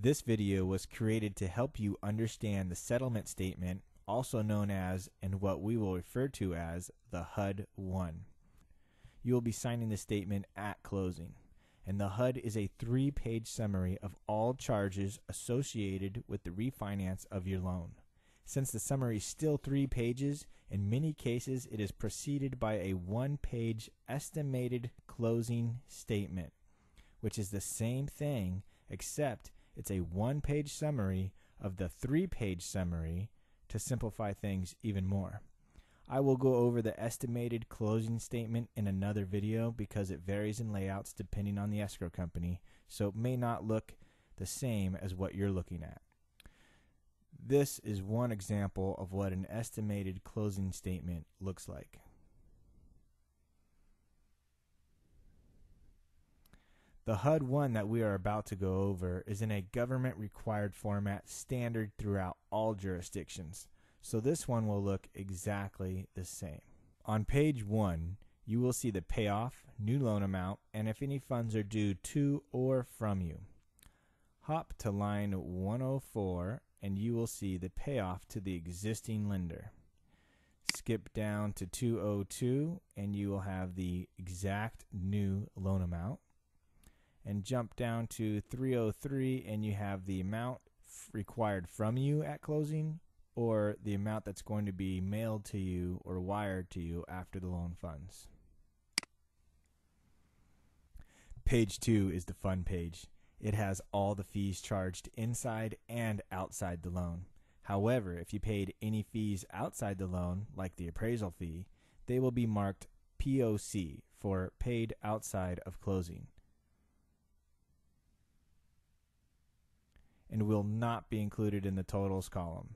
This video was created to help you understand the settlement statement, also known as, and what we will refer to as, the HUD-1. You will be signing the statement at closing, and the HUD is a 3-page summary of all charges associated with the refinance of your loan. Since the summary is still 3 pages, in many cases it is preceded by a 1-page estimated closing statement, which is the same thing except it's a 1-page summary of the 3-page summary to simplify things even more. I will go over the estimated closing statement in another video because it varies in layouts depending on the escrow company, so it may not look the same as what you're looking at. This is one example of what an estimated closing statement looks like. The HUD-1 that we are about to go over is in a government-required format standard throughout all jurisdictions, so this one will look exactly the same. On page 1, you will see the payoff, new loan amount, and if any funds are due to or from you. Hop to line 104 and you will see the payoff to the existing lender. Skip down to 202 and you will have the exact new loan amount. And jump down to 303 and you have the amount required from you at closing or the amount that's going to be mailed to you or wired to you after the loan funds. Page 2 is the fun page. It has all the fees charged inside and outside the loan. However, if you paid any fees outside the loan, like the appraisal fee, they will be marked POC for paid outside of closing, and will not be included in the totals column.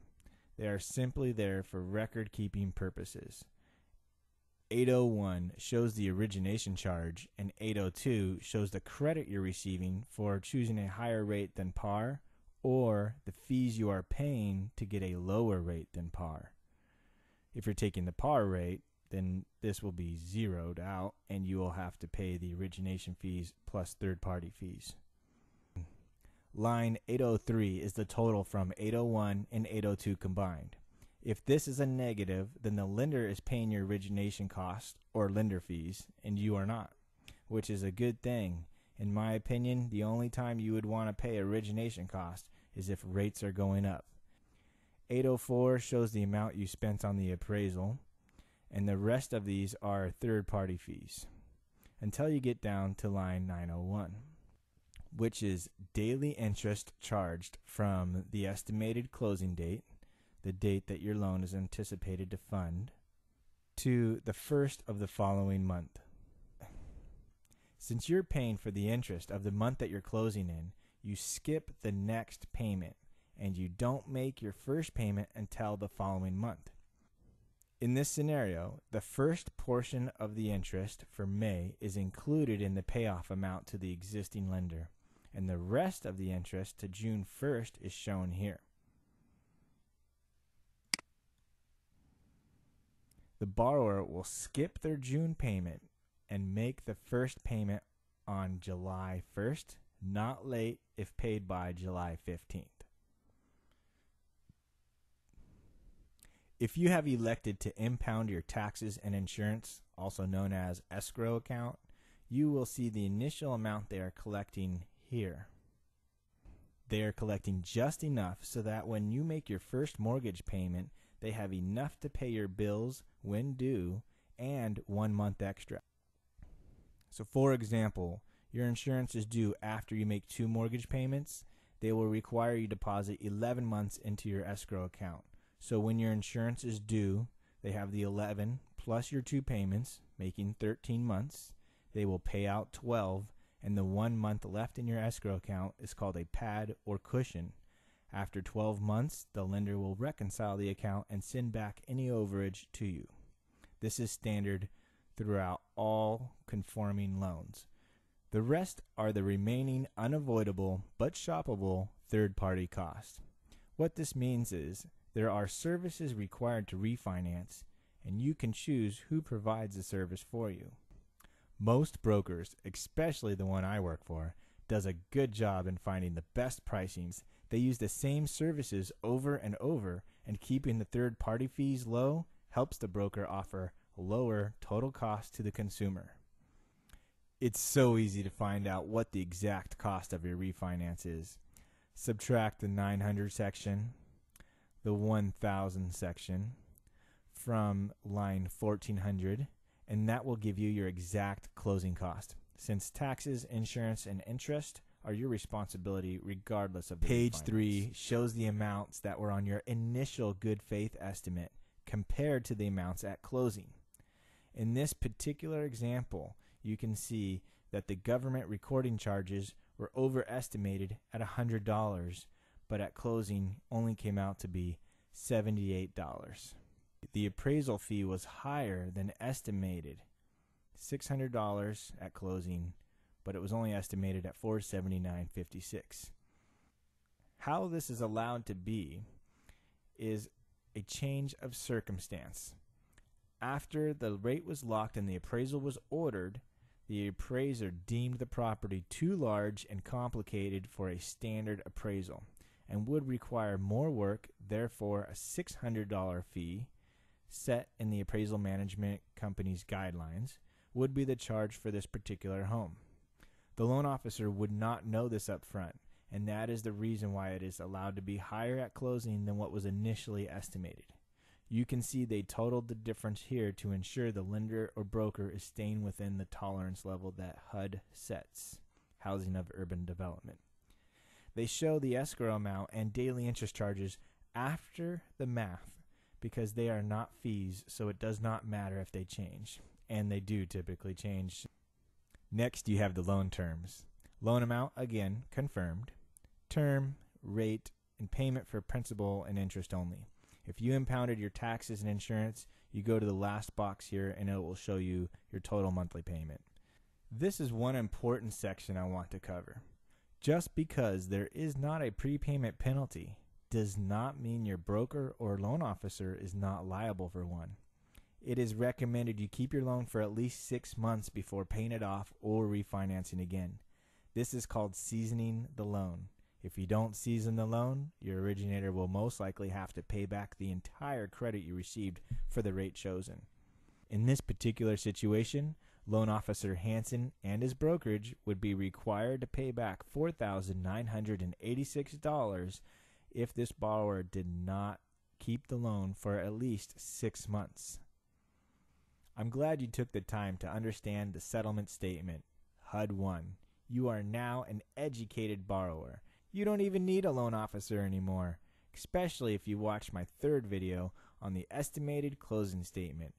They are simply there for record-keeping purposes. 801 shows the origination charge, and 802 shows the credit you're receiving for choosing a higher rate than par, or the fees you are paying to get a lower rate than par. If you're taking the par rate, then this will be zeroed out, and you will have to pay the origination fees plus third-party fees. Line 803 is the total from 801 and 802 combined. If this is a negative, then the lender is paying your origination cost or lender fees, and you are not, which is a good thing. In my opinion, the only time you would want to pay origination cost is if rates are going up. 804 shows the amount you spent on the appraisal, and the rest of these are third-party fees, until you get down to line 901. Which is daily interest charged from the estimated closing date, the date that your loan is anticipated to fund, to the first of the following month. Since you're paying for the interest of the month that you're closing in, you skip the next payment, and you don't make your first payment until the following month. In this scenario, the first portion of the interest for May is included in the payoff amount to the existing lender, and the rest of the interest to June 1st is shown here. The borrower will skip their June payment and make the first payment on July 1st, not late if paid by July 15th. If you have elected to impound your taxes and insurance, also known as escrow account, you will see the initial amount they are collecting here. They are collecting just enough so that when you make your first mortgage payment, they have enough to pay your bills when due and 1 month extra. So for example, your insurance is due after you make 2 mortgage payments. They will require you deposit 11 months into your escrow account. So when your insurance is due, they have the 11 plus your 2 payments, making 13 months. They will pay out 12, and the 1 month left in your escrow account is called a pad or cushion. After 12 months, the lender will reconcile the account and send back any overage to you. This is standard throughout all conforming loans. The rest are the remaining unavoidable but shoppable third-party costs. What this means is there are services required to refinance, and you can choose who provides the service for you. Most brokers, especially the one I work for, does a good job in finding the best pricings. They use the same services over and over, and keeping the third-party fees low helps the broker offer lower total cost to the consumer. It's so easy to find out what the exact cost of your refinance is. Subtract the 900 section, the 1000 section from line 1400, and that will give you your exact closing cost. Since taxes, insurance, and interest are your responsibility regardless of the Page refinance. 3 shows the amounts that were on your initial good faith estimate compared to the amounts at closing. In this particular example, you can see that the government recording charges were overestimated at $100, but at closing only came out to be $78. The appraisal fee was higher than estimated, $600 at closing, but it was only estimated at $479.56. How this is allowed to be is a change of circumstance. After the rate was locked and the appraisal was ordered, the appraiser deemed the property too large and complicated for a standard appraisal and would require more work. Therefore, a $600 fee set in the appraisal management company's guidelines would be the charge for this particular home. The loan officer would not know this up front, and that is the reason why it is allowed to be higher at closing than what was initially estimated. You can see they totaled the difference here to ensure the lender or broker is staying within the tolerance level that HUD sets, Housing of Urban Development. They show the escrow amount and daily interest charges after the math because they are not fees, so it does not matter if they change, and they do typically change. Next, you have the loan terms. Loan amount, again, confirmed. Term, rate, and payment for principal and interest only. If you impounded your taxes and insurance, you go to the last box here and it will show you your total monthly payment. This is one important section I want to cover. Just because there is not a prepayment penalty does not mean your broker or loan officer is not liable for one. It is recommended you keep your loan for at least 6 months before paying it off or refinancing again. This is called seasoning the loan. If you don't season the loan, your originator will most likely have to pay back the entire credit you received for the rate chosen. In this particular situation, loan officer Hansen and his brokerage would be required to pay back $4,986 if this borrower did not keep the loan for at least 6 months. I'm glad you took the time to understand the settlement statement, HUD-1. You are now an educated borrower. You don't even need a loan officer anymore, especially if you watched my third video on the estimated closing statement.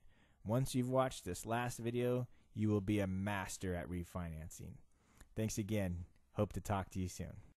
Once you've watched this last video, you will be a master at refinancing. Thanks again. Hope to talk to you soon.